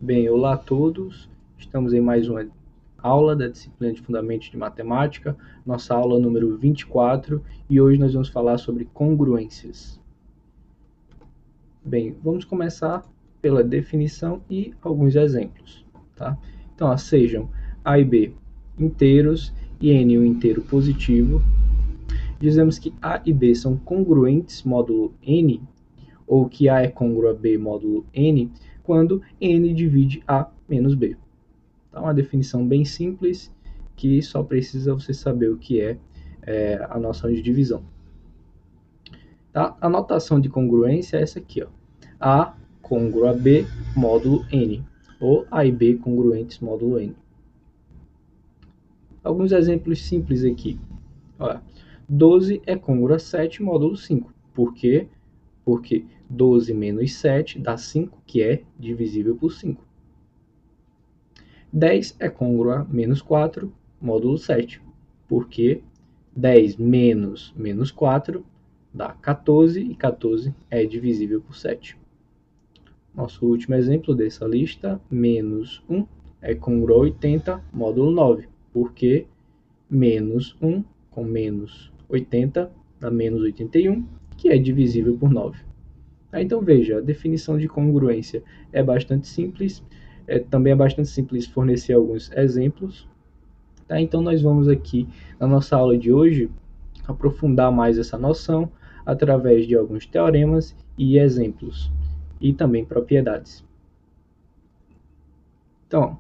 Bem, olá a todos. Estamos em mais uma aula da disciplina de Fundamentos de Matemática, nossa aula número 24, e hoje nós vamos falar sobre congruências. Bem, vamos começar pela definição e alguns exemplos, tá? Então, sejam A e B inteiros e N um inteiro positivo. Dizemos que A e B são congruentes módulo N, ou que A é congruo a B módulo N, quando N divide A menos B. Tá? Uma definição bem simples, que só precisa você saber o que é a noção de divisão. Tá? A notação de congruência é essa aqui, ó. A congruo a B módulo N, ou A e B congruentes módulo N. Alguns exemplos simples aqui. Olha, 12 é congruo a 7 módulo 5. Por quê? Porque 12 menos 7 dá 5, que é divisível por 5. 10 é congruo a menos 4, módulo 7. Porque 10 menos 4 dá 14, e 14 é divisível por 7. Nosso último exemplo dessa lista, menos 1, é congruo a 80, módulo 9. Porque menos 1 com menos 80 dá menos 81, que é divisível por 9. Então veja, a definição de congruência é bastante simples, também é bastante simples fornecer alguns exemplos. Tá? Então nós vamos aqui, na nossa aula de hoje, aprofundar mais essa noção através de alguns teoremas e exemplos, e também propriedades. Então,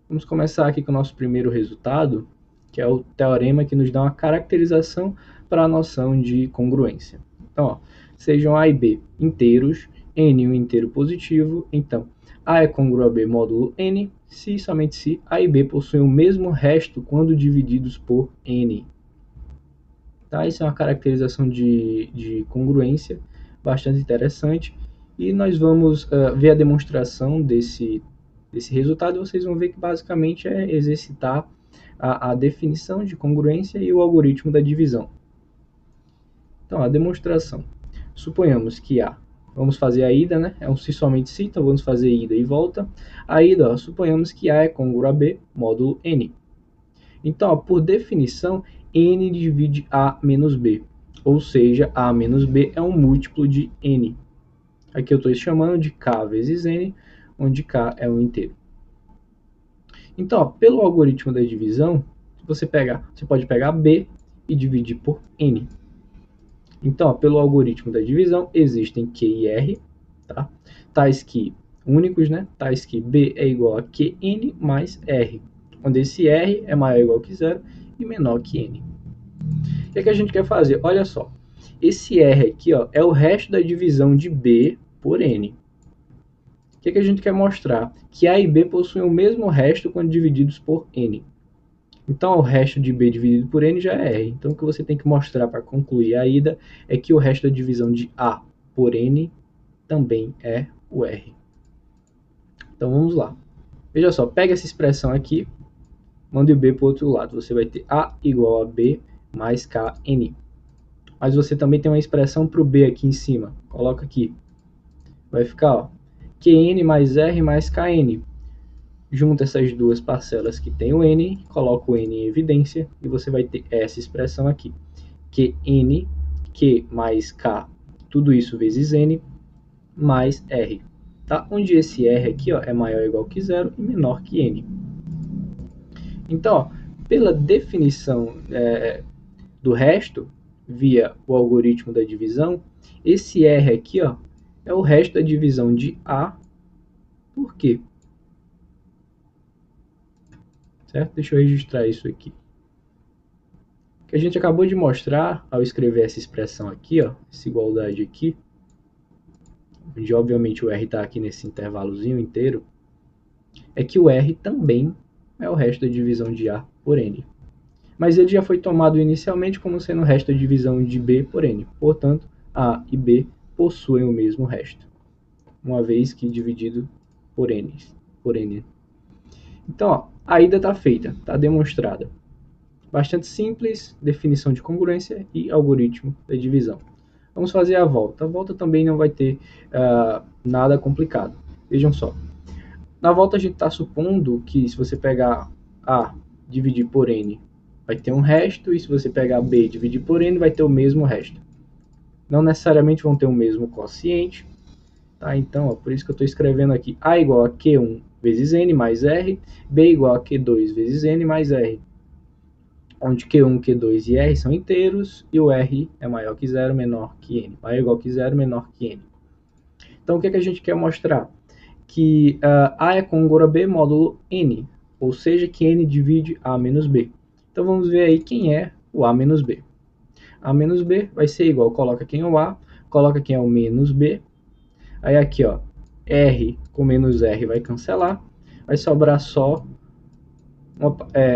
vamos começar aqui com o nosso primeiro resultado, que é o teorema que nos dá uma caracterização para a noção de congruência. Então, ó, sejam A e B inteiros, N um inteiro positivo, então A é congruo a B módulo N, se somente se A e B possuem o mesmo resto quando divididos por N. Tá? Isso é uma caracterização de congruência bastante interessante, e nós vamos ver a demonstração desse resultado, e vocês vão ver que basicamente é exercitar a definição de congruência e o algoritmo da divisão. Então, a demonstração. Suponhamos que A, vamos fazer a ida, né? É um se somente se, então vamos fazer ida e volta. A ida, ó, suponhamos que A é congruo a B, módulo N. Então, ó, por definição, N divide A menos B, ou seja, A menos B é um múltiplo de N. Aqui eu estou chamando de K vezes N, onde K é um inteiro. Então, ó, pelo algoritmo da divisão, você pode pegar B e dividir por N. Então, ó, pelo algoritmo da divisão, existem Q e R, tá? Tais que únicos, né? Tais que B é igual a QN mais R, onde esse R é maior ou igual que zero e menor que N. O que é que a gente quer fazer? Olha só, esse R aqui, ó, é o resto da divisão de B por N. O que é que a gente quer mostrar? Que A e B possuem o mesmo resto quando divididos por N. Então, o resto de B dividido por N já é R. Então, o que você tem que mostrar para concluir a ida é que o resto da divisão de A por N também é o R. Então, vamos lá. Veja só, pega essa expressão aqui, mande o B para o outro lado. Você vai ter A igual a B mais KN. Mas você também tem uma expressão para o B aqui em cima. Coloca aqui. Vai ficar, ó, QN mais R mais KN. Junta essas duas parcelas que tem o N, coloca o N em evidência, e você vai ter essa expressão aqui. QN, Q mais K, tudo isso vezes N, mais R. Tá? Onde esse R aqui, ó, é maior ou igual que zero e menor que N. Então, ó, pela definição do resto, via o algoritmo da divisão, esse R aqui, ó, é o resto da divisão de A por Q. Certo? Deixa eu registrar isso aqui. O que a gente acabou de mostrar ao escrever essa expressão aqui, ó, essa igualdade aqui, onde obviamente o R está aqui nesse intervalozinho inteiro, é que o R também é o resto da divisão de A por N. Mas ele já foi tomado inicialmente como sendo o resto da divisão de B por N. Portanto, A e B possuem o mesmo resto, uma vez que dividido por N. Então, ó, a ida está feita, está demonstrada. Bastante simples, definição de congruência e algoritmo da divisão. Vamos fazer a volta. A volta também não vai ter nada complicado. Vejam só. Na volta a gente está supondo que se você pegar A dividir por N, vai ter um resto, e se você pegar B dividir por N, vai ter o mesmo resto. Não necessariamente vão ter o mesmo quociente, tá? Então, ó, por isso que eu estou escrevendo aqui A igual a Q1 vezes N mais R, B igual a Q2 vezes N mais R, onde Q1, Q2 e R são inteiros, e o R é maior que zero, menor que N. A igual que zero, menor que N. Então, o que a gente quer mostrar? Que A é congruo a B módulo N, ou seja, que N divide A menos B. Então, vamos ver aí quem é o A menos B. A menos B vai ser igual, coloca quem é o A, coloca quem é o menos B. Aí aqui, ó, R com menos R vai cancelar, vai sobrar só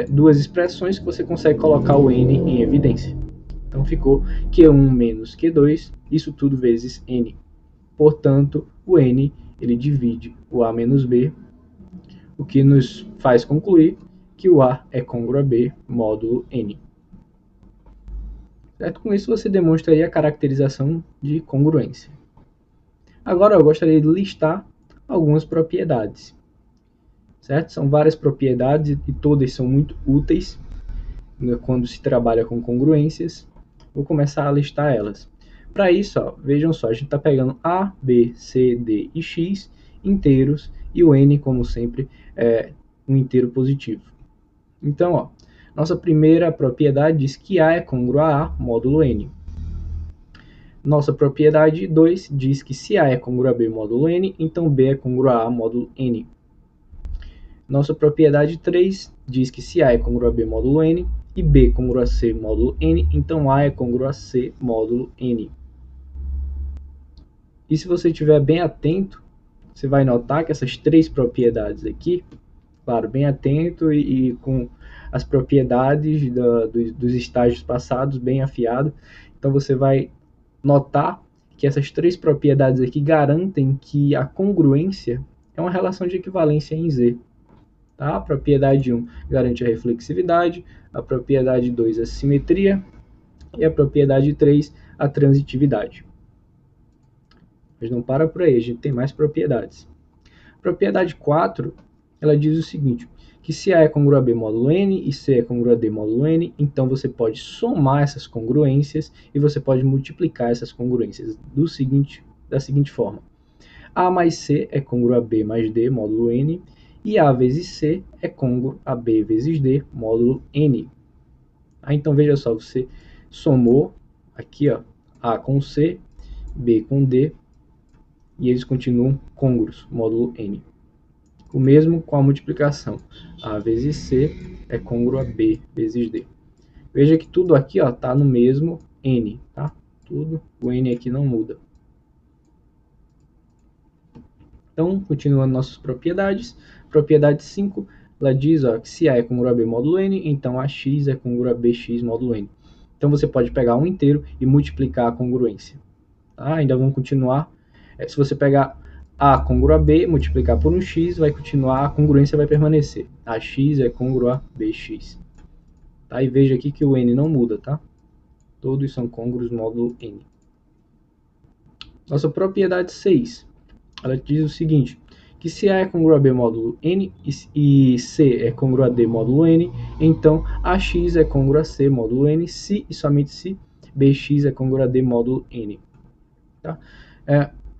duas expressões que você consegue colocar o N em evidência. Então ficou Q1 menos Q2, isso tudo vezes N. Portanto, o N ele divide o A menos B, o que nos faz concluir que o A é congruo a B módulo N. Certo? Com isso você demonstra aí a caracterização de congruência. Agora eu gostaria de listar algumas propriedades. Certo? São várias propriedades e todas são muito úteis quando se trabalha com congruências. Vou começar a listar elas. Para isso, ó, vejam só, a gente está pegando A, B, C, D e X inteiros e o N, como sempre, é um inteiro positivo. Então, ó, nossa primeira propriedade diz que A é congruo a A módulo N. Nossa propriedade 2 diz que se A é congruo a B módulo N, então B é congruo a A módulo N. Nossa propriedade 3 diz que se A é congruo a B módulo N e B congruo a C módulo N, então A é congruo a C módulo N. E se você estiver bem atento, você vai notar que essas três propriedades aqui, claro, bem atento e com as propriedades dos estágios passados bem afiado, então você vai notar que essas três propriedades aqui garantem que a congruência é uma relação de equivalência em Z. Tá? A propriedade 1 garante a reflexividade, a propriedade 2 a simetria e a propriedade 3 a transitividade. Mas não para por aí, a gente tem mais propriedades. Propriedade 4, ela diz o seguinte, que se A é congruo a B módulo N e C é congruo a D módulo N, então você pode somar essas congruências e você pode multiplicar essas congruências da seguinte forma. A mais C é congruo a B mais D módulo N e A vezes C é congruo a B vezes D módulo N. Então veja só, você somou aqui, ó, A com C, B com D, e eles continuam côngruos, módulo N. O mesmo com a multiplicação. A vezes C é congruo a B vezes D. Veja que tudo aqui está no mesmo N. Tá? Tudo, o N aqui não muda. Então, continuando nossas propriedades. Propriedade 5, ela diz que se A é congruo a B módulo N, então AX é congruo a BX módulo N. Então, você pode pegar um inteiro e multiplicar a congruência. Tá? Ainda vamos continuar. Se você pegar A congruo a B, multiplicar por um X, vai continuar, a congruência vai permanecer. AX é congruo a BX. Tá? E veja aqui que o N não muda, tá? Todos são côngruos módulo N. Nossa propriedade 6, ela diz o seguinte, que se A é congruo a B módulo N e C é congruo a D módulo N, então AX é congruo a C módulo N, se e somente se BX é congruo a D módulo N. Tá?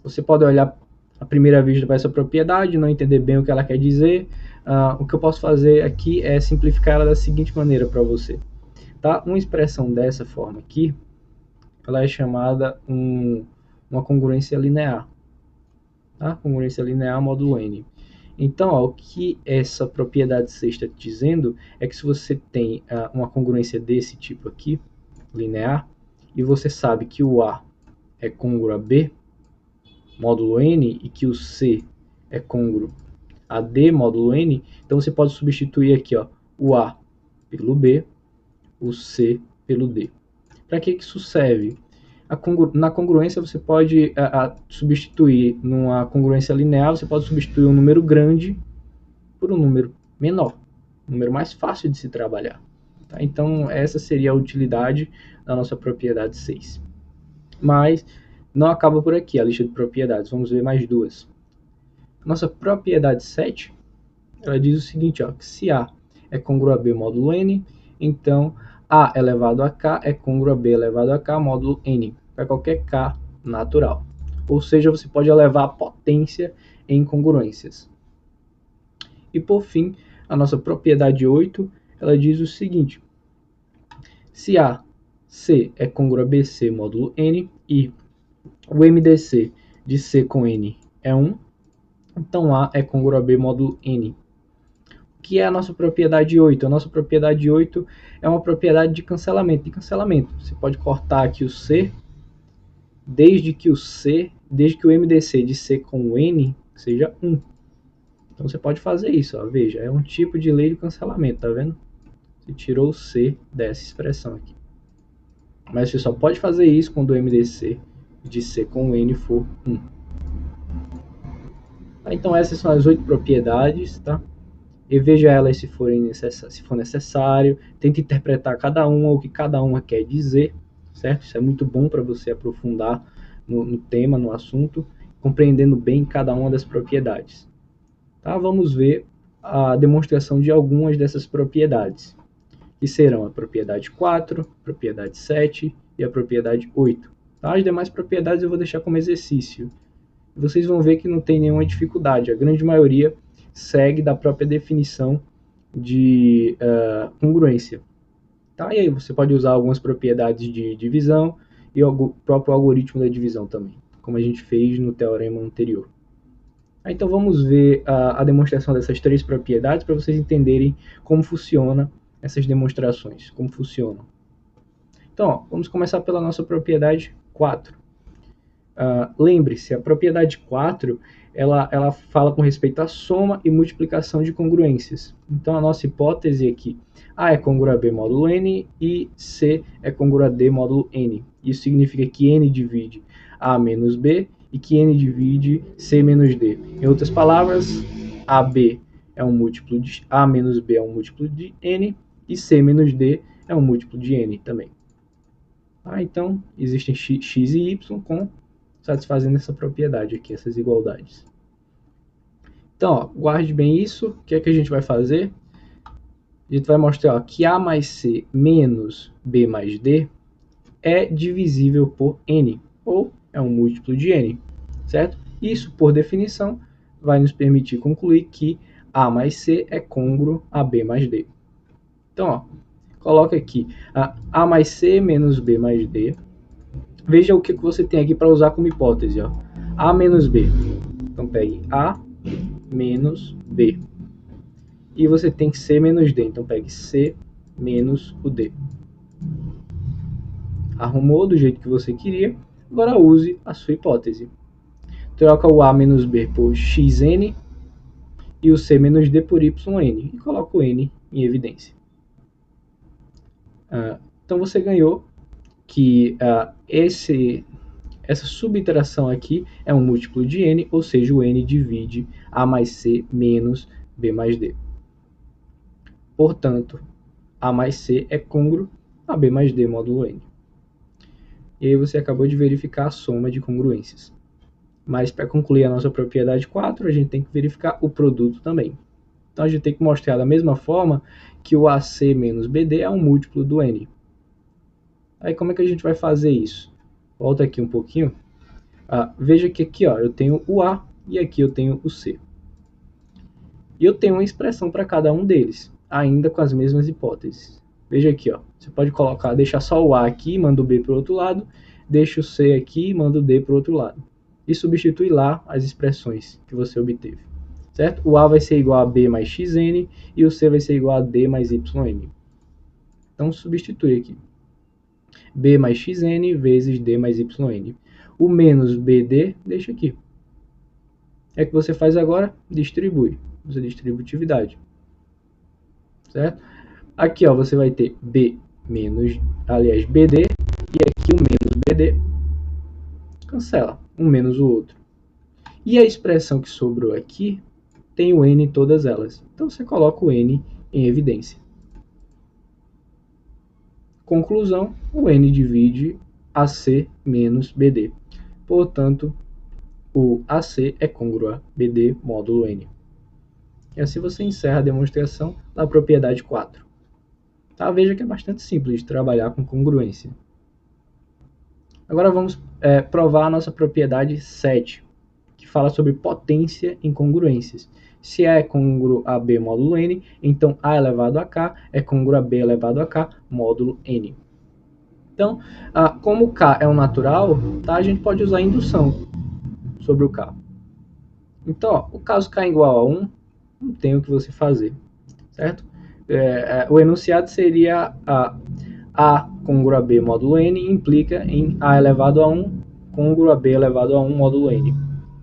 Você pode olhar à primeira vista para essa propriedade, não entender bem o que ela quer dizer. O que eu posso fazer aqui é simplificar ela da seguinte maneira para você. Tá? Uma expressão dessa forma aqui, ela é chamada uma congruência linear. Tá? Congruência linear módulo N. Então, o que essa propriedade 6 está dizendo é que se você tem uma congruência desse tipo aqui, linear, e você sabe que o A é congruo a B, módulo N, e que o C é congruo a D módulo N, então você pode substituir aqui o A pelo B, o C pelo D. Para que isso serve? Na congruência você pode substituir, numa congruência linear, você pode substituir um número grande por um número menor, um número mais fácil de se trabalhar. Tá? Então essa seria a utilidade da nossa propriedade 6. Mas não acaba por aqui a lista de propriedades, vamos ver mais duas. Nossa propriedade 7, ela diz o seguinte, ó, que se A é congruo a B módulo N, então A elevado a K é congruo a B elevado a K módulo N, para qualquer K natural. Ou seja, você pode elevar a potência em congruências. E por fim, a nossa propriedade 8, ela diz o seguinte, se AC é congruo a BC módulo N e o MDC de C com N é 1, então A é congruo a B módulo N. O que é a nossa propriedade 8? A nossa propriedade 8 é uma propriedade de cancelamento. Você pode cortar aqui o C, desde que o MDC de C com N seja 1. Então você pode fazer isso, ó. Veja, é um tipo de lei de cancelamento, tá vendo? Você tirou o C dessa expressão aqui. Mas você só pode fazer isso quando o MDC de C com N for 1. Então essas são as 8 propriedades, tá? E veja elas se for necessário, tente interpretar cada uma, o que cada uma quer dizer, certo? Isso é muito bom para você aprofundar no tema, no assunto, compreendendo bem cada uma das propriedades. Tá? Vamos ver a demonstração de algumas dessas propriedades, que serão a propriedade 4, a propriedade 7 e a propriedade 8. Tá? As demais propriedades eu vou deixar como exercício. Vocês vão ver que não tem nenhuma dificuldade, a grande maioria segue da própria definição de congruência. Tá? E aí você pode usar algumas propriedades de divisão e o próprio algoritmo da divisão também, como a gente fez no teorema anterior. Então vamos ver a demonstração dessas 3 propriedades para vocês entenderem como funciona essas demonstrações, como funcionam. Então, ó, vamos começar pela nossa propriedade 4. Lembre-se, a propriedade 4 ela fala com respeito à soma e multiplicação de congruências. Então a nossa hipótese é que A é congruo a B módulo N e C é congruo a D módulo N. Isso significa que N divide A menos B e que N divide C menos D. Em outras palavras, AB é um múltiplo de A menos B é um múltiplo de N e C menos D é um múltiplo de N também. Então existem x e y satisfazendo essa propriedade aqui, essas igualdades. Então, ó, guarde bem isso. O que é que a gente vai fazer? A gente vai mostrar ó, que A mais C menos B mais D é divisível por N, ou é um múltiplo de N, certo? Isso, por definição, vai nos permitir concluir que A mais C é congruo a B mais D. Então, ó, coloca aqui A mais C menos B mais D. Veja o que você tem aqui para usar como hipótese. Ó. A menos B. Então pegue A menos B. E você tem C menos D. Então pegue C menos o D. Arrumou do jeito que você queria. Agora use a sua hipótese. Troca o A menos B por xn e o C menos D por yn. E coloca o n em evidência. Então você ganhou que essa subiteração aqui é um múltiplo de n, ou seja, o n divide A mais C menos B mais D. Portanto, A mais C é congruo a B mais D módulo n. E aí você acabou de verificar a soma de congruências. Mas para concluir a nossa propriedade 4, a gente tem que verificar o produto também. Então a gente tem que mostrar da mesma forma que o AC menos BD é um múltiplo do n. Aí como é que a gente vai fazer isso? Volta aqui um pouquinho. Veja que aqui ó, eu tenho o A e aqui eu tenho o C. E eu tenho uma expressão para cada um deles, ainda com as mesmas hipóteses. Veja aqui, ó, você pode deixar só o A aqui, manda o B para o outro lado, deixa o C aqui, manda o D para o outro lado. E substitui lá as expressões que você obteve. Certo? O A vai ser igual a B mais xn e o C vai ser igual a D mais yn. Então substitui aqui. B mais xn vezes D mais yn. O menos BD, deixa aqui. É o que você faz agora? Distribui. Usa distributividade. Certo? Aqui ó, você vai ter BD e aqui o menos BD. Cancela. Um menos o outro. E a expressão que sobrou aqui tem o n em todas elas. Então você coloca o n em evidência. Conclusão, o n divide AC menos BD. Portanto, o AC é congruo a BD módulo n. E assim você encerra a demonstração da propriedade 4. Tá? Veja que é bastante simples de trabalhar com congruência. Agora vamos provar a nossa propriedade 7, que fala sobre potência em congruências. Se A é congruo a B módulo N, então A elevado a K é congruo a B elevado a K módulo N. Então, como K é um natural, tá, a gente pode usar indução sobre o K. Então, ó, o caso K igual a 1, não tem o que você fazer, certo? O enunciado seria A congruo a B módulo N implica em A elevado a 1 congruo a B elevado a 1 módulo N.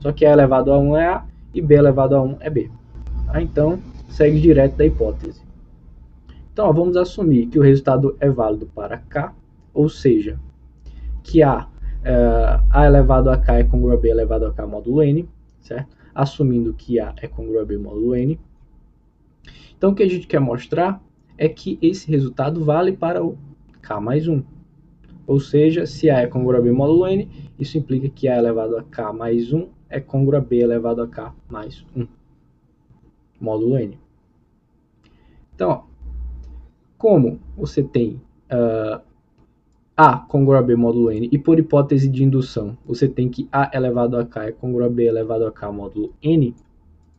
Só que A elevado a 1 é A e B elevado a 1 é B. Então, segue direto da hipótese. Então, ó, vamos assumir que o resultado é válido para K, ou seja, que A elevado a K é congruo a B elevado a K módulo N, certo? Assumindo que A é congruo a B módulo N. Então, o que a gente quer mostrar é que esse resultado vale para o K mais 1. Ou seja, se A é congruo a B módulo N, isso implica que A elevado a K mais 1 é congruo a B elevado a K mais 1 módulo N. Então, ó, como você tem A congruo a B módulo N e por hipótese de indução você tem que A elevado a K é congruo a B elevado a K módulo N,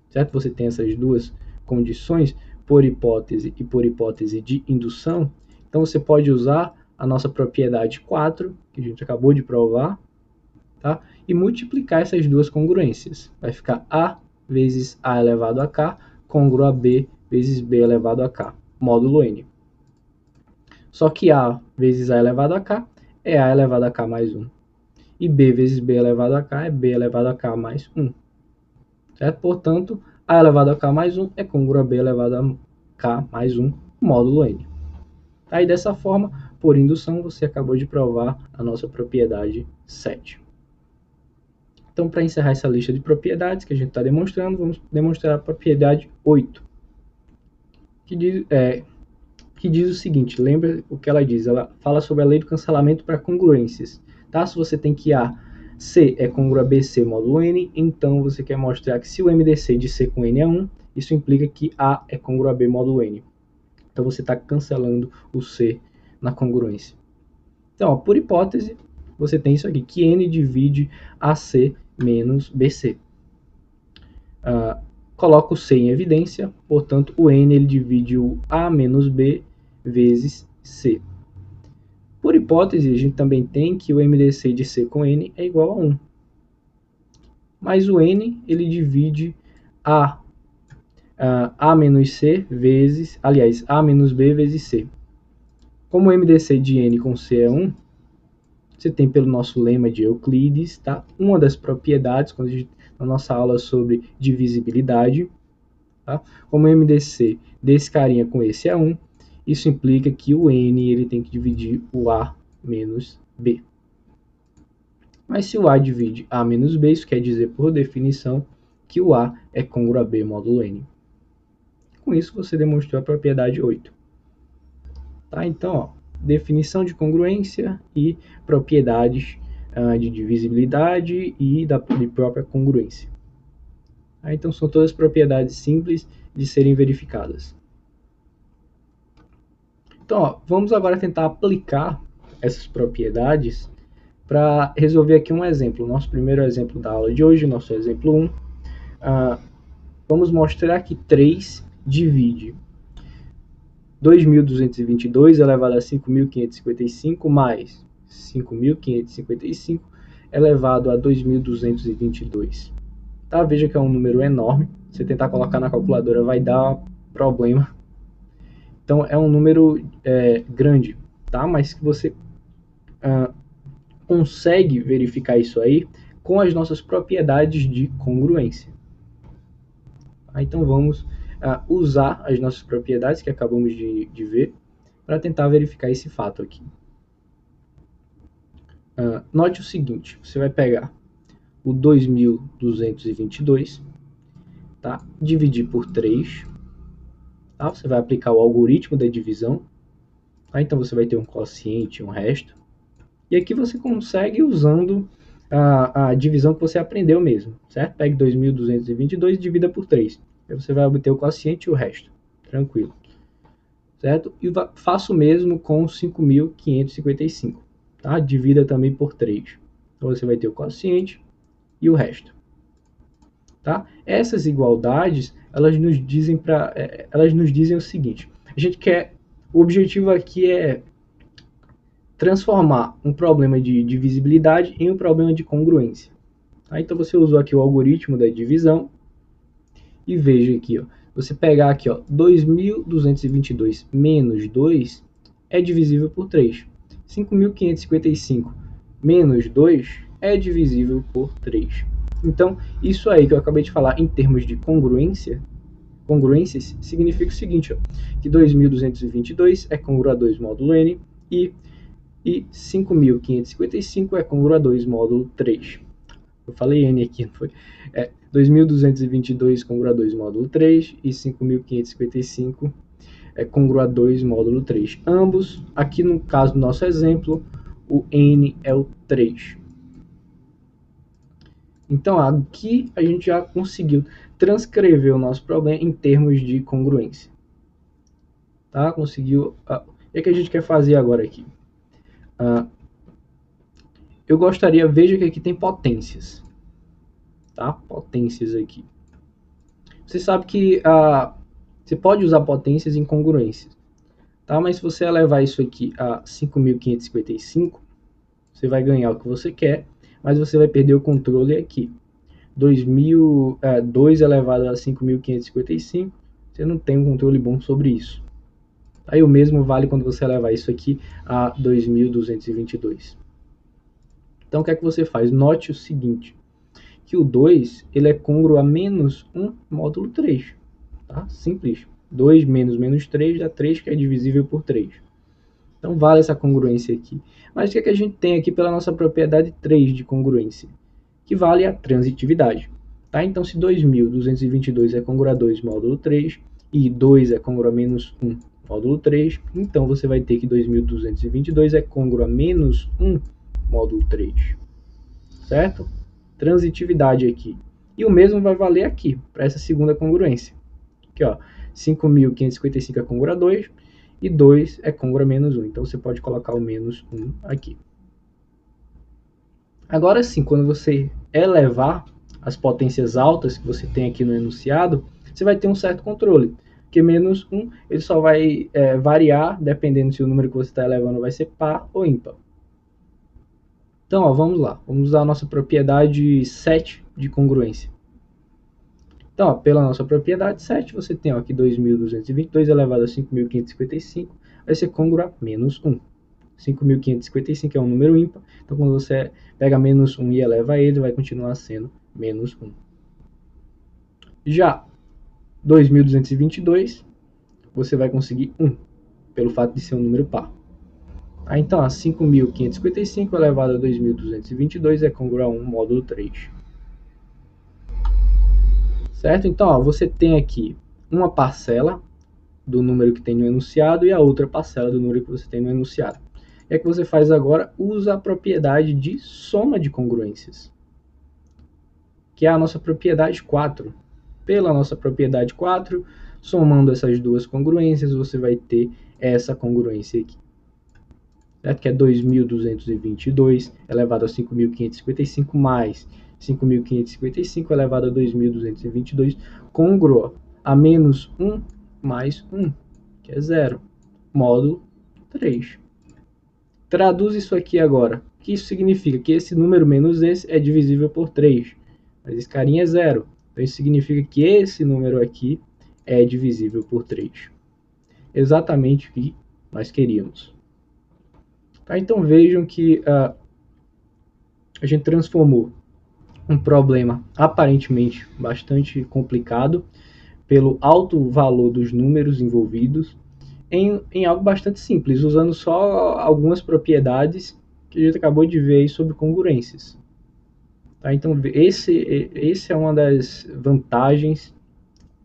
certo? Você tem essas duas condições por hipótese e por hipótese de indução. Então você pode usar a nossa propriedade 4, que a gente acabou de provar, tá? E multiplicar essas duas congruências. Vai ficar A vezes A elevado a K congruo a B vezes B elevado a K, módulo N. Só que A vezes A elevado a K é A elevado a K mais 1. E B vezes B elevado a K é B elevado a K mais 1. Certo? Portanto, A elevado a K mais 1 é congruo a B elevado a K mais 1, módulo N. Aí, dessa forma, por indução, você acabou de provar a nossa propriedade 7. Então, para encerrar essa lista de propriedades que a gente está demonstrando, vamos demonstrar a propriedade 8, que diz o seguinte, lembra o que ela diz, ela fala sobre a lei do cancelamento para congruências. Tá? Se você tem que C é congruo a BC módulo N, então você quer mostrar que se o MDC de C com N é 1, isso implica que A é congruo a B módulo N. Então você está cancelando o C na congruência. Então, ó, por hipótese, você tem isso aqui, que N divide AC menos BC. Coloca o C em evidência, portanto, o N ele divide o A menos B vezes C. Por hipótese, a gente também tem que o MDC de C com N é igual a 1. Mas o N ele divide A menos C vezes, aliás, A menos B vezes C. Como o MDC de N com C é 1, você tem pelo nosso lema de Euclides, tá? Uma das propriedades, quando a gente, na nossa aula sobre divisibilidade, tá? Como o MDC desse carinha com esse é 1, isso implica que o N ele tem que dividir o A menos B. Mas se o A divide A menos B, isso quer dizer, por definição, que o A é congruo a B módulo N. Com isso, você demonstrou a propriedade 8. Tá? Então, ó, definição de congruência e propriedades de divisibilidade e de própria congruência. Tá? Então, são todas propriedades simples de serem verificadas. Então, ó, vamos agora tentar aplicar essas propriedades para resolver aqui um exemplo. Nosso primeiro exemplo da aula de hoje, nosso exemplo 1. Vamos mostrar que 3 divide 2.222 elevado a 5.555 mais 5.555 elevado a 2.222. Tá? Veja que é um número enorme. Se você tentar colocar na calculadora vai dar problema. Então é um número grande, tá? Mas que você consegue verificar isso aí com as nossas propriedades de congruência. Então vamos usar as nossas propriedades que acabamos de ver para tentar verificar esse fato aqui. Note o seguinte, você vai pegar o 2.222, tá? Dividir por 3, tá? Você vai aplicar o algoritmo da divisão, tá? Então você vai ter um quociente, um resto, e aqui você consegue usando a divisão que você aprendeu mesmo, certo? Pegue 2.222 e divida por 3. Aí você vai obter o quociente e o resto. Tranquilo. Certo? E faço o mesmo com 5.555. Tá? Divida também por 3. Então você vai ter o quociente e o resto. Tá? Essas igualdades, elas nos dizem o seguinte: a gente quer, o objetivo aqui é transformar um problema de divisibilidade em um problema de congruência. Tá? Então você usou aqui o algoritmo da divisão e veja aqui, ó, você pegar aqui, ó, 2.222 menos 2 é divisível por 3. 5.555 menos 2 é divisível por 3. Então, isso aí que eu acabei de falar em termos de congruências, significa o seguinte, ó, que 2.222 é congruo a 2 módulo n e 5.555 é congruo a 2 módulo 3. Eu falei n aqui, não foi? 2.222 congruo a 2 módulo 3 e 5.555 é congruo a 2 módulo 3. Ambos, aqui no caso do nosso exemplo, o n é o 3. Então, aqui a gente já conseguiu transcrever o nosso problema em termos de congruência. Tá? Conseguiu. O que a gente quer fazer agora aqui? Eu gostaria, veja que aqui tem potências. Tá? Potências aqui. Você sabe que você pode usar potências em congruências. Tá? Mas se você elevar isso aqui a 5.555, você vai ganhar o que você quer, mas você vai perder o controle aqui. 2 elevado a 5.555, você não tem um controle bom sobre isso. Aí o mesmo vale quando você elevar isso aqui a 2.222. Então o que é que você faz? Note o seguinte, que o 2 ele é congruo a menos 1 módulo 3. Tá? Simples. 2 menos 3 dá 3, que é divisível por 3. Então vale essa congruência aqui. Mas o que é que a gente tem aqui pela nossa propriedade 3 de congruência? Que vale a transitividade. Tá? Então se 2.222 é congruo a 2 módulo 3 e 2 é congruo a menos 1 módulo 3, então você vai ter que 2.222 é congruo a menos 1 módulo 3. Certo? Transitividade aqui. E o mesmo vai valer aqui, para essa segunda congruência. Aqui, ó, 5.555 é congruo a 2 e 2 é congruo a menos 1. Então você pode colocar o menos 1 aqui. Agora sim, quando você elevar as potências altas que você tem aqui no enunciado, você vai ter um certo controle. Porque menos 1 ele só vai variar dependendo se o número que você está elevando vai ser par ou ímpar. Então, ó, vamos lá. Vamos usar a nossa propriedade 7 de congruência. Então, ó, pela nossa propriedade 7, você tem ó, aqui 2.222 elevado a 5.555 vai ser congruo a menos 1. 5.555 é um número ímpar, então quando você pega menos 1 e eleva ele, vai continuar sendo menos 1. Já 2.222, você vai conseguir 1, pelo fato de ser um número par. Então, 5.555 elevado a 2.222 é congruo a 1 módulo 3. Certo? Então, ó, você tem aqui uma parcela do número que tem no enunciado e a outra parcela do número que você tem no enunciado. O que é que você faz agora? Usa a propriedade de soma de congruências, que é a nossa propriedade 4. Pela nossa propriedade 4, somando essas duas congruências, você vai ter essa congruência aqui. Certo? Que é 2.222 elevado a 5.555 mais 5.555 elevado a 2.222 congruo a menos 1 mais 1, que é 0, módulo 3. Traduz isso aqui agora. O que isso significa? Que esse número menos esse é divisível por 3. Mas esse carinha é 0. Então isso significa que esse número aqui é divisível por 3. Exatamente o que nós queríamos. Tá? Então vejam que a gente transformou um problema aparentemente bastante complicado pelo alto valor dos números envolvidos em algo bastante simples, usando só algumas propriedades que a gente acabou de ver aí sobre congruências. Tá? Então esse é uma das vantagens,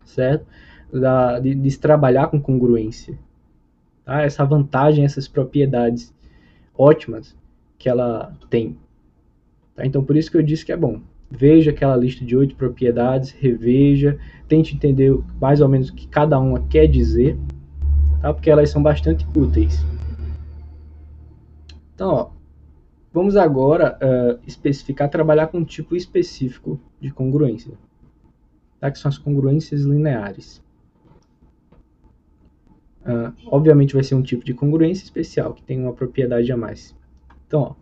certo? De se trabalhar com congruência. Tá? Essa vantagem, essas propriedades ótimas que ela tem. Tá? Então por isso que eu disse que é bom. veja aquela lista de 8 propriedades, reveja, tente entender mais ou menos o que cada uma quer dizer, tá? Porque elas são bastante úteis. Então, ó, vamos agora especificar, trabalhar com um tipo específico de congruência, tá? Que são as congruências lineares. Obviamente vai ser um tipo de congruência especial, que tem uma propriedade a mais. Então,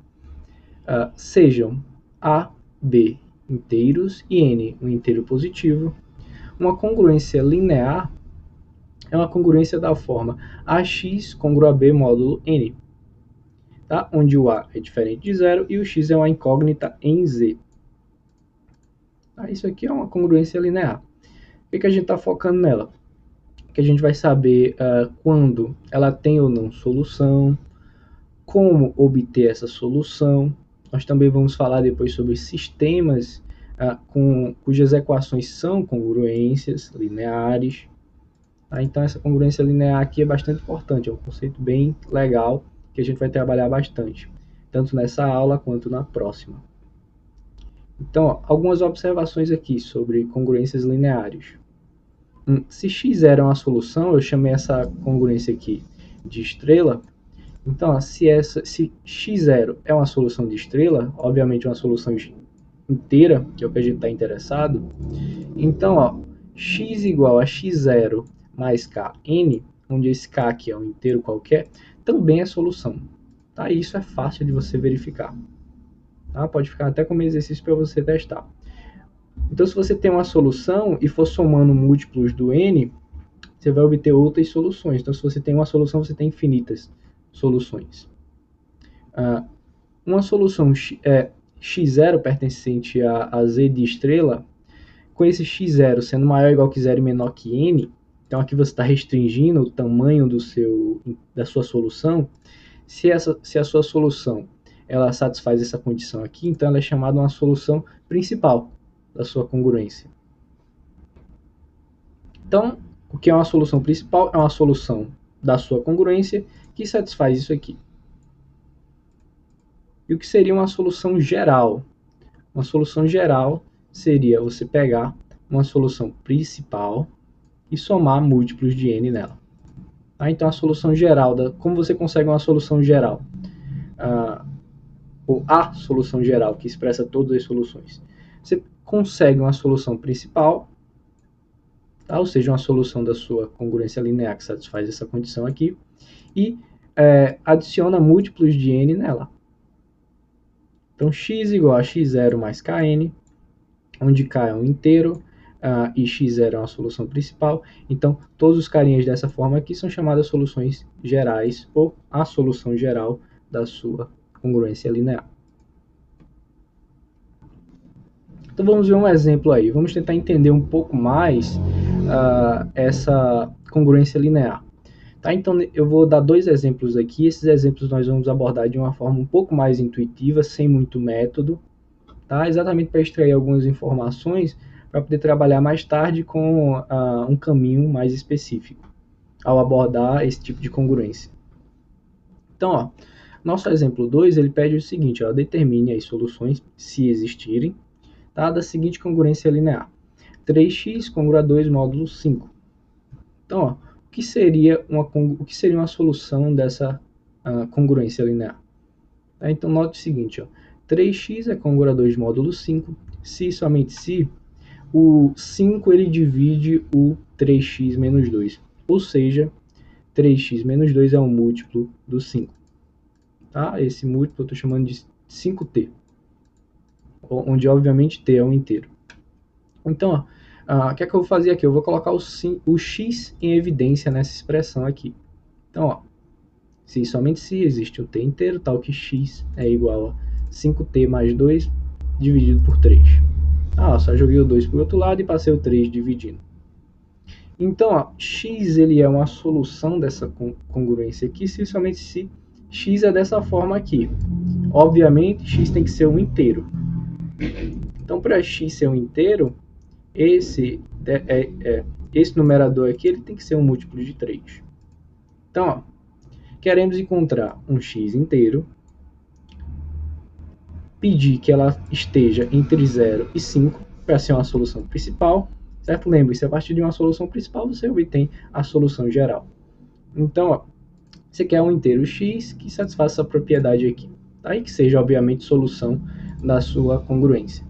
ó, sejam A, B inteiros e N um inteiro positivo. Uma congruência linear é uma congruência da forma AX congruo a B módulo N, tá? Onde o A é diferente de zero e o X é uma incógnita em Z. Tá? Isso aqui é uma congruência linear. Por que a gente está focando nela? Que a gente vai saber quando ela tem ou não solução, como obter essa solução. Nós também vamos falar depois sobre sistemas cujas equações são congruências lineares. Tá? Então essa congruência linear aqui é bastante importante, é um conceito bem legal que a gente vai trabalhar bastante, tanto nessa aula quanto na próxima. Então, ó, algumas observações aqui sobre congruências lineares. Se x0 é uma solução, eu chamei essa congruência aqui de estrela. Então, ó, se x0 é uma solução de estrela, obviamente uma solução inteira, que é o que a gente está interessado, então, ó, x igual a x0 mais kn, onde esse k aqui é um inteiro qualquer, também é solução. Tá? Isso é fácil de você verificar. Tá? Pode ficar até como exercício para você testar. Então, se você tem uma solução e for somando múltiplos do n, você vai obter outras soluções. Então, se você tem uma solução, você tem infinitas soluções. Uma solução x0 pertencente a z de estrela, com esse x0 sendo maior ou igual que zero e menor que n, então aqui você está restringindo o tamanho da sua solução. Se a sua solução ela satisfaz essa condição aqui, então ela é chamada uma solução principal da sua congruência. Então, o que é uma solução principal? É uma solução da sua congruência que satisfaz isso aqui. E o que seria uma solução geral? Uma solução geral seria você pegar uma solução principal e somar múltiplos de n nela. Tá? Então, a solução geral, como você consegue uma solução geral? Ou a solução geral, que expressa todas as soluções. Você consegue uma solução principal, tá? Ou seja, uma solução da sua congruência linear que satisfaz essa condição aqui, e adiciona múltiplos de n nela. Então, x igual a x0 mais kn, onde k é um inteiro, e x0 é uma solução principal. Então, todos os carinhas dessa forma aqui são chamadas soluções gerais, ou a solução geral da sua congruência linear. Então, vamos ver um exemplo aí. Vamos tentar entender um pouco mais essa congruência linear. Tá? Então, eu vou dar dois exemplos aqui. Esses exemplos nós vamos abordar de uma forma um pouco mais intuitiva, sem muito método, tá? Exatamente para extrair algumas informações para poder trabalhar mais tarde com um caminho mais específico ao abordar esse tipo de congruência. Então, ó, nosso exemplo 2, ele pede o seguinte, ó, determine as soluções, se existirem, tá? Da seguinte congruência linear. 3x congruo a 2 módulo 5. Então, ó, o que seria uma solução dessa congruência linear? Tá? Então, note o seguinte, ó, 3x é congruo a 2 módulo 5, se somente se o 5 ele divide o 3x menos 2, ou seja, 3x menos 2 é um múltiplo do 5. Tá? Esse múltiplo eu estou chamando de 5t, onde obviamente t é um inteiro. Então, o que é que eu vou fazer aqui? Eu vou colocar o x em evidência nessa expressão aqui. Então, ó, se somente se existe um t inteiro, tal que x é igual a 5t mais 2 dividido por 3. Só joguei o 2 para o outro lado e passei o 3 dividindo. Então, ó, x ele é uma solução dessa congruência aqui, se somente se x é dessa forma aqui. Obviamente, x tem que ser um inteiro. Então, para x ser um inteiro, esse numerador aqui ele tem que ser um múltiplo de 3. Então, ó, queremos encontrar um x inteiro pedir que ela esteja entre 0 e 5 para ser uma solução principal, certo? Lembre-se, a partir de uma solução principal você obtém a solução geral. Então, ó, você quer um inteiro x que satisfaça essa propriedade aqui, tá? E que seja, obviamente, solução da sua congruência.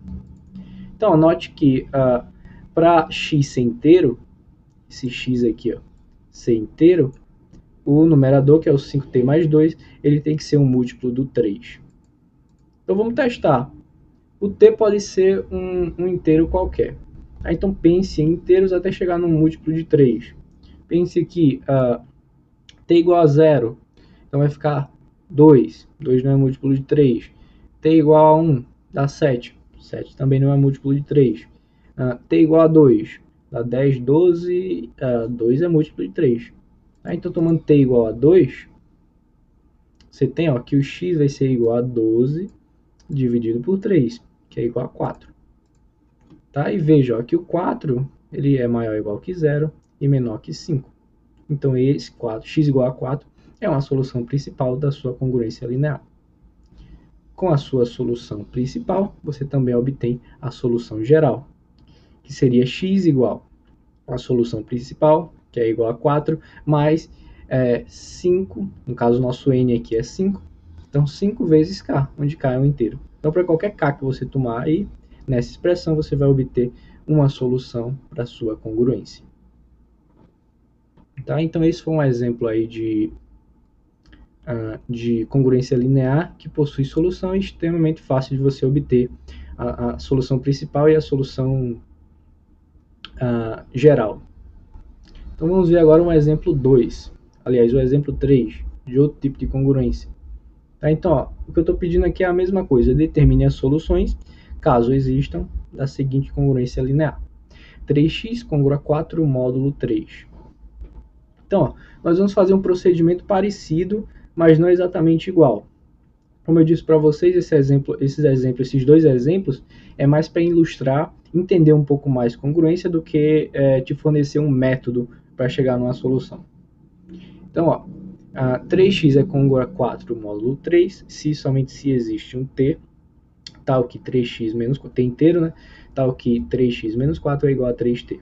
Então, note que para x ser inteiro, esse x aqui, ó, ser inteiro, o numerador, que é o 5t mais 2, ele tem que ser um múltiplo do 3. Então, vamos testar. O t pode ser um inteiro qualquer. Então, pense em inteiros até chegar num múltiplo de 3. Pense aqui, t igual a 0, então vai ficar 2. 2 não é múltiplo de 3. T igual a 1, dá 7. 7 também não é múltiplo de 3. T igual a 2, dá 10, 12. 2 é múltiplo de 3. Então, tomando t igual a 2, você tem que o x vai ser igual a 12 dividido por 3, que é igual a 4. Tá? E veja que o 4 ele é maior ou igual que 0 e menor que 5. Então, esse 4, x igual a 4, é uma solução principal da sua congruência linear. Com a sua solução principal, você também obtém a solução geral, que seria x igual a solução principal, que é igual a 4, mais 5, no caso nosso n aqui é 5, então 5 vezes k, onde k é um inteiro. Então, para qualquer k que você tomar aí, nessa expressão você vai obter uma solução para a sua congruência. Tá? Então, esse foi um exemplo aí de congruência linear que possui solução e extremamente fácil de você obter a solução principal e a solução geral. Então, vamos ver agora um exemplo 2, aliás, o exemplo 3, de outro tipo de congruência. Tá? Então, o que eu estou pedindo aqui é a mesma coisa, determine as soluções, caso existam, da seguinte congruência linear. 3x congrua 4 módulo 3. Então, nós vamos fazer um procedimento parecido, mas não exatamente igual. Como eu disse para vocês, esses dois exemplos, é mais para ilustrar, entender um pouco mais congruência do que te fornecer um método para chegar numa solução. Então, 3x é congruo a 4 módulo 3, somente se existe um t, tal que 3x menos t inteiro, né? Tal que 3x menos 4 é igual a 3t.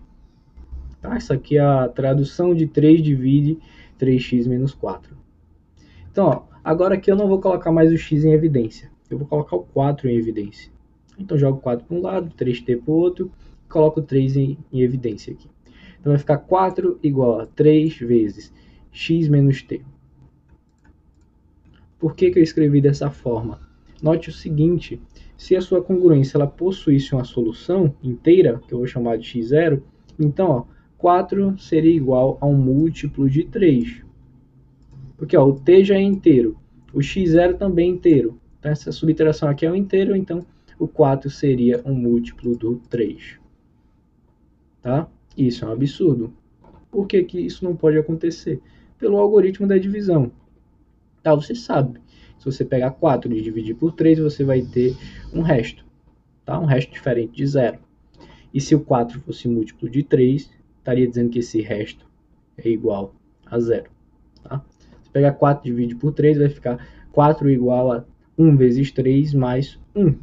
Tá? Isso aqui é a tradução de 3 divide 3x menos 4. Então, agora aqui eu não vou colocar mais o x em evidência. Eu vou colocar o 4 em evidência. Então, jogo 4 para um lado, 3t para o outro, coloco 3 em evidência aqui. Então, vai ficar 4 igual a 3 vezes x menos t. Por que eu escrevi dessa forma? Note o seguinte, se a sua congruência ela possuísse uma solução inteira, que eu vou chamar de x0, então 4 seria igual a um múltiplo de 3. Porque o t já é inteiro, o x0 também é inteiro. Então, essa subtração aqui é um inteiro, então o 4 seria um múltiplo do 3. Tá? Isso é um absurdo. Por que isso não pode acontecer? Pelo algoritmo da divisão. Tá, você sabe, se você pegar 4 e dividir por 3, você vai ter um resto. Tá? Um resto diferente de 0. E se o 4 fosse múltiplo de 3, estaria dizendo que esse resto é igual a 0. Tá? Se pegar 4 e dividir por 3, vai ficar 4 igual a 1 vezes 3 mais 1.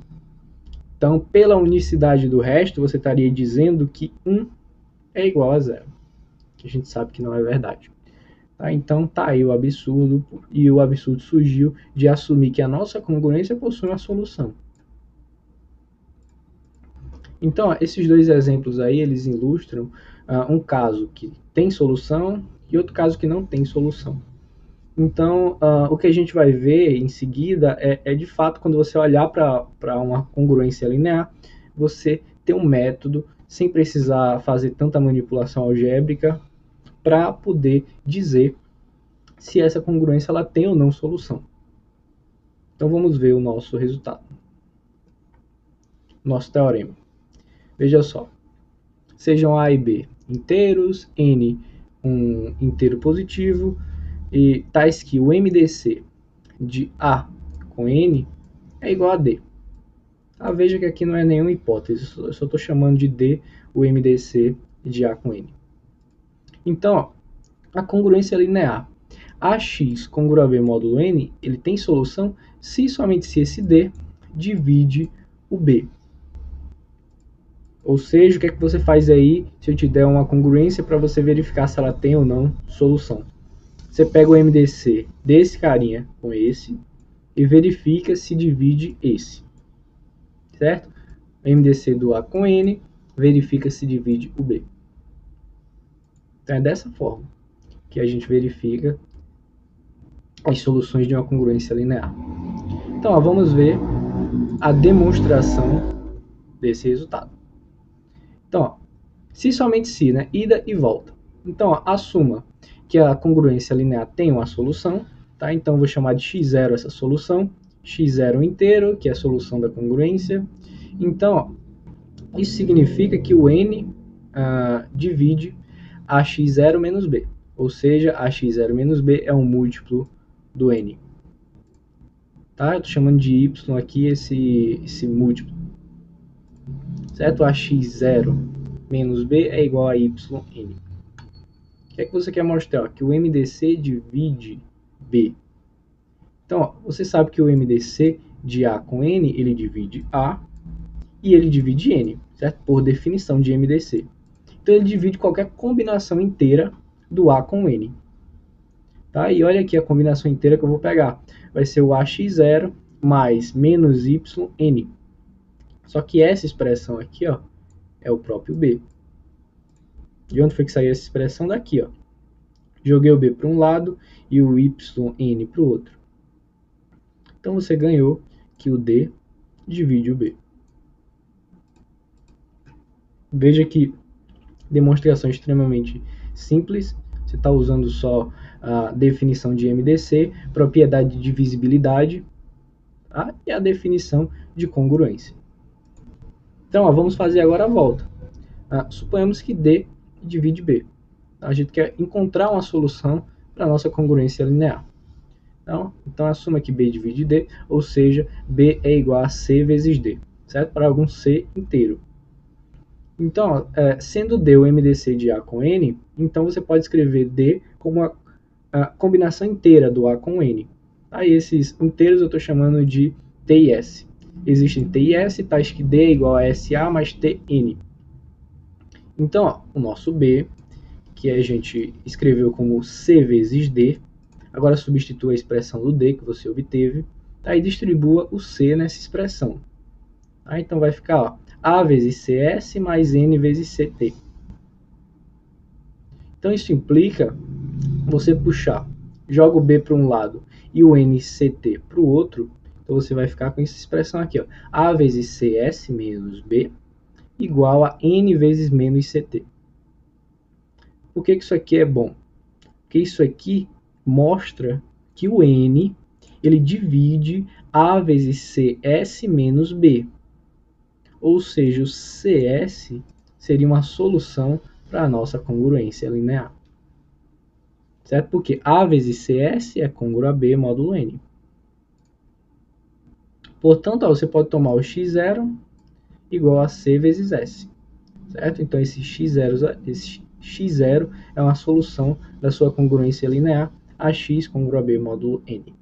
Então, pela unicidade do resto, você estaria dizendo que 1 é igual a 0. Que a gente sabe que não é verdade. Tá? Então, tá aí o absurdo, e o absurdo surgiu de assumir que a nossa congruência possui uma solução. Então, esses dois exemplos aí, eles ilustram um caso que tem solução e outro caso que não tem solução. Então, o que a gente vai ver em seguida é de fato, quando você olhar para uma congruência linear, você ter um método, sem precisar fazer tanta manipulação algébrica, para poder dizer se essa congruência ela tem ou não solução. Então, vamos ver o nosso resultado. Nosso teorema. Veja só. Sejam A e B inteiros, N um inteiro positivo, e tais que o MDC de A com N é igual a D. Veja que aqui não é nenhuma hipótese, eu só estou chamando de D o MDC de A com N. Então, a congruência linear. AX congrua B módulo N, ele tem solução se somente se esse D divide o B. Ou seja, o que é que você faz aí se eu te der uma congruência para você verificar se ela tem ou não solução? Você pega o MDC desse carinha com esse e verifica se divide esse, certo? O MDC do A com N, verifica se divide o B. Então é dessa forma que a gente verifica as soluções de uma congruência linear. Então, ó, vamos ver a demonstração desse resultado. Então, ó, se somente se, né? Ida e volta. Então, ó, assuma que a congruência linear tem uma solução, tá? Então, eu vou chamar de x0 essa solução, x0 inteiro, que é a solução da congruência. Então, ó, isso significa que o n divide a x0 menos b, ou seja, a x0 menos b é um múltiplo do n. Tá? Eu estou chamando de y aqui esse múltiplo, certo? A x0 menos b é igual a yn. O que é que você quer mostrar? Que o MDC divide B. Então, ó, você sabe que o MDC de A com N, ele divide A e ele divide N, certo? Por definição de MDC. Então, ele divide qualquer combinação inteira do A com N. Tá? E olha aqui a combinação inteira que eu vou pegar. Vai ser o AX0 mais menos YN. Só que essa expressão aqui, ó, é o próprio B. De onde foi que saiu essa expressão? Daqui, ó. Joguei o B para um lado e o YN para o outro. Então você ganhou que o D divide o B. Veja que demonstração extremamente simples. Você está usando só a definição de MDC, propriedade de divisibilidade, tá? E a definição de congruência. Então, ó, vamos fazer agora a volta. Suponhamos que D divide B. A gente quer encontrar uma solução para a nossa congruência linear. Então, assuma que B divide D, ou seja, B é igual a C vezes D, certo? Para algum C inteiro. Então, sendo D o MDC de A com N, então você pode escrever D como a combinação inteira do A com N. Aí esses inteiros eu estou chamando de T e S. Existem T e S, tais que D é igual a SA mais TN. Então, ó, o nosso B, que a gente escreveu como C vezes D, agora substitua a expressão do D que você obteve, tá? E distribua o C nessa expressão. Tá? Então vai ficar, ó, A vezes CS mais N vezes CT. Então isso implica você puxar, joga o B para um lado e o NCT para o outro, então você vai ficar com essa expressão aqui, ó, A vezes CS menos B igual a N vezes menos CT. Por que isso aqui é bom? Porque isso aqui mostra que o N ele divide A vezes CS menos B. Ou seja, o CS seria uma solução para a nossa congruência linear. Certo? Porque A vezes CS é congruo a B módulo N. Portanto, ó, você pode tomar o x0 igual a C vezes S. Certo? Então, esse x0 é uma solução da sua congruência linear a x congruo a B módulo N.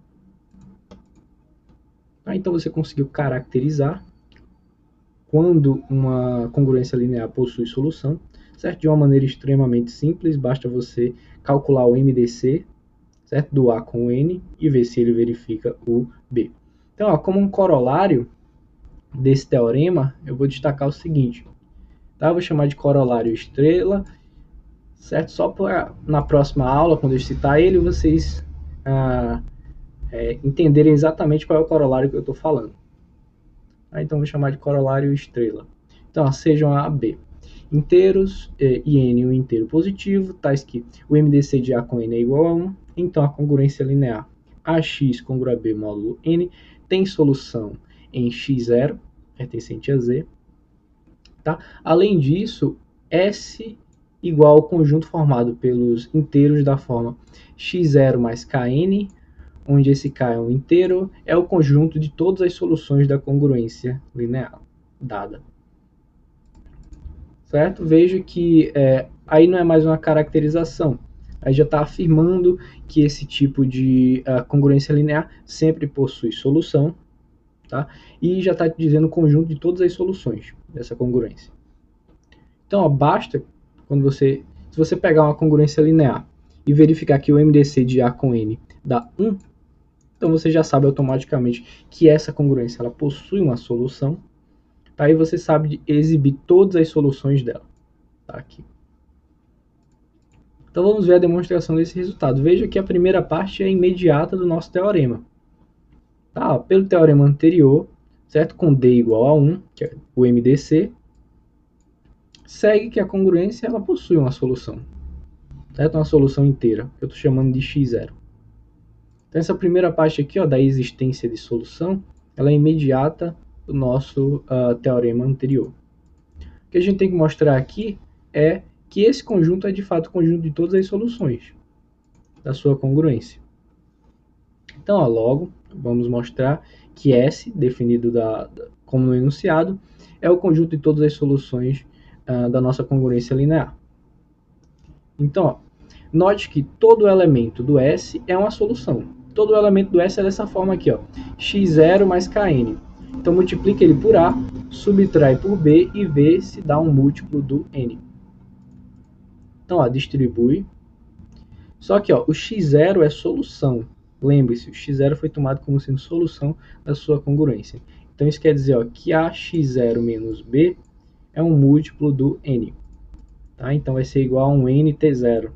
Então, você conseguiu caracterizar quando uma congruência linear possui solução, certo? De uma maneira extremamente simples, basta você calcular o MDC, certo? Do A com o N e ver se ele verifica o B. Então, ó, como um corolário desse teorema, eu vou destacar o seguinte, tá? Eu vou chamar de corolário estrela, certo? Só para na próxima aula, quando eu citar ele, vocês entenderem exatamente qual é o corolário que eu estou falando. Então, vou chamar de corolário estrela. Então, sejam A, B. Inteiros e N um inteiro positivo, tais que o MDC de A com N é igual a 1. Então, a congruência linear AX congruo a B módulo N tem solução em x0, pertencente a Z. Tá? Além disso, S igual ao conjunto formado pelos inteiros da forma x0 mais Kn, onde esse K é um inteiro, é o conjunto de todas as soluções da congruência linear dada. Certo? Veja que aí não é mais uma caracterização, aí já está afirmando que esse tipo de congruência linear sempre possui solução, tá? E já está dizendo o conjunto de todas as soluções dessa congruência. Então, ó, basta se você pegar uma congruência linear e verificar que o MDC de A com N dá 1, então você já sabe automaticamente que essa congruência ela possui uma solução. Tá? E você sabe exibir todas as soluções dela. Tá aqui. Então vamos ver a demonstração desse resultado. Veja que a primeira parte é imediata do nosso teorema. Tá? Pelo teorema anterior, certo? Com D igual a 1, que é o MDC, segue que a congruência ela possui uma solução. Certo? Uma solução inteira, que eu estou chamando de x0. Então essa primeira parte aqui, ó, da existência de solução, ela é imediata do nosso teorema anterior. O que a gente tem que mostrar aqui é que esse conjunto é de fato o conjunto de todas as soluções da sua congruência. Então, ó, logo, vamos mostrar que S, definido como no enunciado, é o conjunto de todas as soluções da nossa congruência linear. Então, ó, note que todo elemento do S é uma solução. Todo elemento do S é dessa forma aqui, ó, x0 mais kn. Então, multiplica ele por A, subtrai por B e vê se dá um múltiplo do N. Então, ó, distribui. Só que ó, o x0 é solução. Lembre-se, o x0 foi tomado como sendo solução da sua congruência. Então, isso quer dizer ó, que ax0 menos b é um múltiplo do n. Tá? Então, vai ser igual a um nt0.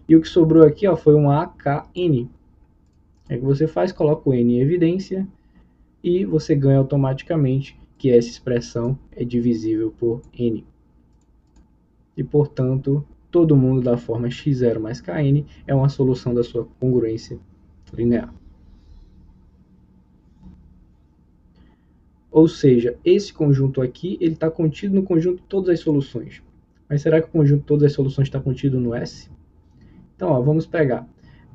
E o que sobrou aqui ó, foi um akn. Aí o que você faz, coloca o n em evidência e você ganha automaticamente que essa expressão é divisível por n. E, portanto, todo mundo da forma x0 mais kn é uma solução da sua congruência linear. Ou seja, esse conjunto aqui ele está contido no conjunto de todas as soluções. Mas será que o conjunto de todas as soluções está contido no S? Então, ó, vamos pegar.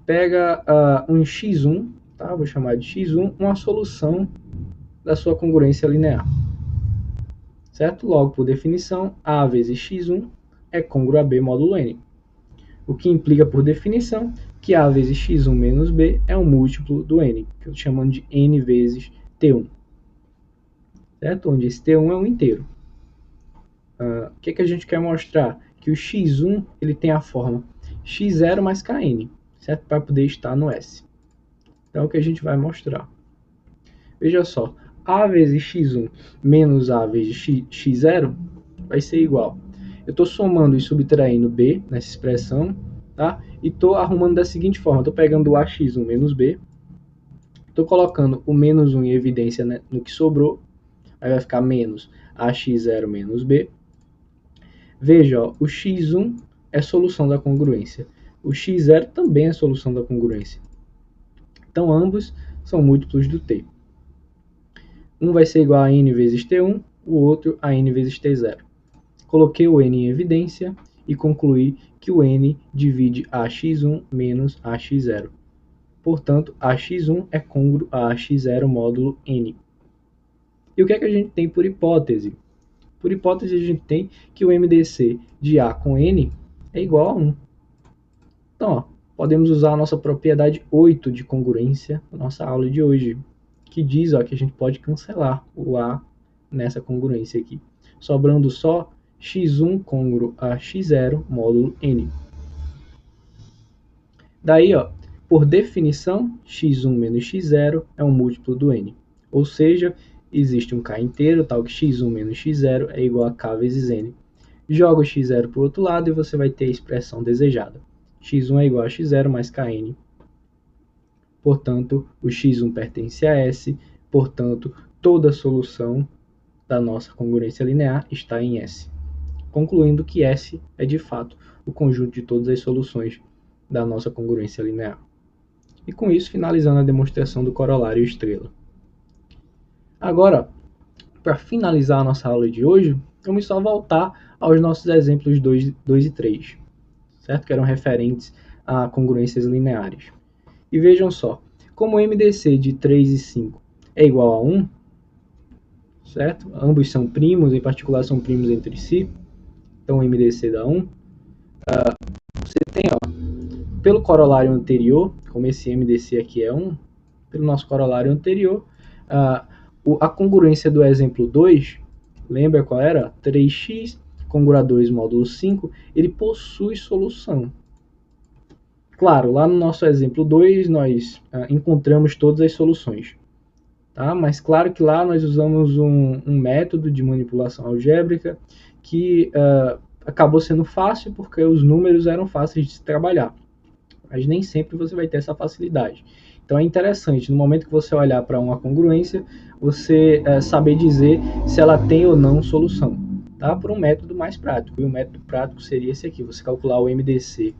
Pega um x1, tá? Vou chamar de x1, uma solução da sua congruência linear. Certo? Logo, por definição, A vezes x1 é congruo a B módulo n. O que implica, por definição, que A vezes x1 menos B é um múltiplo do n, que eu estou chamando de n vezes T1. Certo? Onde esse T1 é um inteiro. O que a gente quer mostrar? Que o x1 ele tem a forma x0 mais kn, certo? Para poder estar no S. Então, é o que a gente vai mostrar. Veja só, A vezes x1 menos A vezes x0 vai ser igual. Eu estou somando e subtraindo B nessa expressão, tá? E estou arrumando da seguinte forma. Estou pegando o AX1 menos B, estou colocando o menos 1 em evidência, né, no que sobrou, aí vai ficar menos AX0 menos B. Veja, ó, o x1 é solução da congruência. O x0 também é solução da congruência. Então, ambos são múltiplos do T. Um vai ser igual a n vezes T1, o outro a n vezes T0. Coloquei o n em evidência e concluí que o n divide AX1 menos AX0. Portanto, AX1 é congruo a AX0 módulo n. E o que é que a gente tem por hipótese? Por hipótese, a gente tem que o MDC de A com N é igual a 1. Então, ó, podemos usar a nossa propriedade 8 de congruência na nossa aula de hoje, que diz ó, que a gente pode cancelar o A nessa congruência aqui, sobrando só x1 congruo a x0 módulo n. Daí, ó, por definição, x1 menos x0 é um múltiplo do n. Ou seja, existe um k inteiro, tal que x1 menos x0 é igual a k vezes n. Joga o x0 para o outro lado e você vai ter a expressão desejada. x1 é igual a x0 mais kn. Portanto, o x1 pertence a S. Portanto, toda a solução da nossa congruência linear está em S. Concluindo que S é, de fato, o conjunto de todas as soluções da nossa congruência linear. E com isso, finalizando a demonstração do corolário estrela. Agora, para finalizar a nossa aula de hoje, vamos só voltar aos nossos exemplos 2 e 3, certo? Que eram referentes a congruências lineares. E vejam só, como o MDC de 3 e 5 é igual a 1, certo? Ambos são primos, em particular são primos entre si, então o MDC dá 1. Você tem, ó, pelo corolário anterior, como esse MDC aqui é 1, pelo nosso corolário anterior, A congruência do exemplo 2, lembra qual era? 3x congruar 2 módulo 5, ele possui solução. Claro, lá no nosso exemplo 2, nós encontramos todas as soluções. Tá? Mas claro que lá nós usamos um método de manipulação algébrica que acabou sendo fácil porque os números eram fáceis de se trabalhar. Mas nem sempre você vai ter essa facilidade. Então é interessante, no momento que você olhar para uma congruência, você saber dizer se ela tem ou não solução, tá? Por um método mais prático. E o método prático seria esse aqui, você calcular o MDC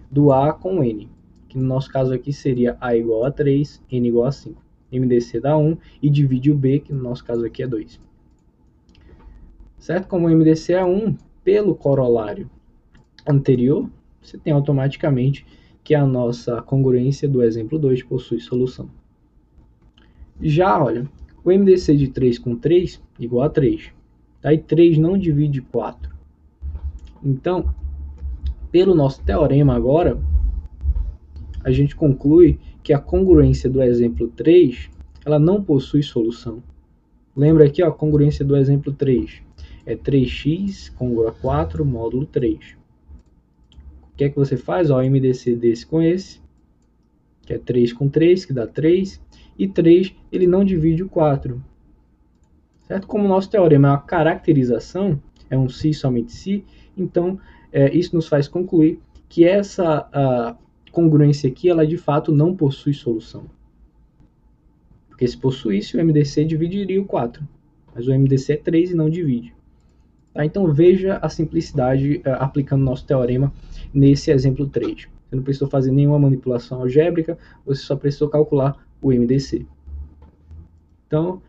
do A com N, que no nosso caso aqui seria A igual a 3, N igual a 5. MDC dá 1 e divide o B, que no nosso caso aqui é 2. Certo? Como o MDC é 1, pelo corolário anterior, você tem automaticamente que a nossa congruência do exemplo 2 possui solução. Já, olha, o MDC de 3 com 3 igual a 3. Tá? E 3 não divide 4. Então, pelo nosso teorema agora, a gente conclui que a congruência do exemplo 3 ela não possui solução. Lembra aqui, ó, a congruência do exemplo 3 é 3x congrua 4 módulo 3. O que é que você faz? Ó, o MDC desse com esse, que é 3 com 3, que dá 3, e 3 ele não divide o 4. Certo? Como o nosso teorema é uma caracterização, é um se somente se, então isso nos faz concluir que essa congruência aqui, ela de fato não possui solução. Porque se possuísse, o MDC dividiria o 4. Mas o MDC é 3 e não divide. Tá? Então veja a simplicidade aplicando nosso teorema nesse exemplo 3. Você não precisou fazer nenhuma manipulação algébrica, você só precisou calcular o MDC. Então,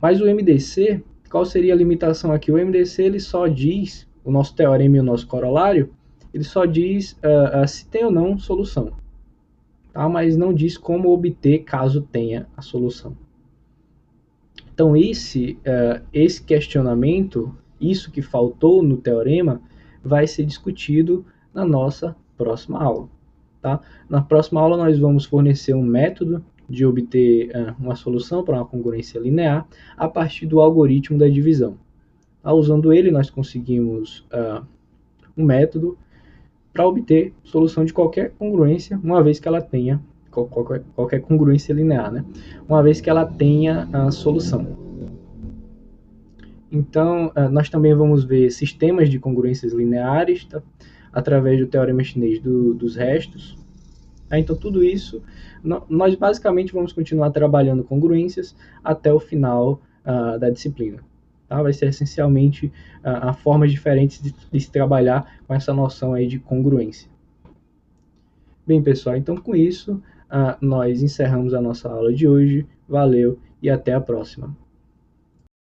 mas o MDC, qual seria a limitação aqui? O MDC ele só diz, o nosso teorema e o nosso corolário, ele só diz se tem ou não solução. Tá? Mas não diz como obter caso tenha a solução. Então esse questionamento, isso que faltou no teorema, vai ser discutido na nossa próxima aula. Tá? Na próxima aula nós vamos fornecer um método de obter uma solução para uma congruência linear a partir do algoritmo da divisão. Tá? Usando ele nós conseguimos um método para obter solução de qualquer congruência, uma vez que ela tenha qualquer congruência linear, né? Uma vez que ela tenha a solução. Então, nós também vamos ver sistemas de congruências lineares, tá? Através do teorema chinês dos restos. Tá? Então, tudo isso, nós basicamente vamos continuar trabalhando congruências até o final da disciplina. Tá? Vai ser essencialmente formas diferentes de se trabalhar com essa noção aí de congruência. Bem, pessoal, então com isso, nós encerramos a nossa aula de hoje. Valeu e até a próxima.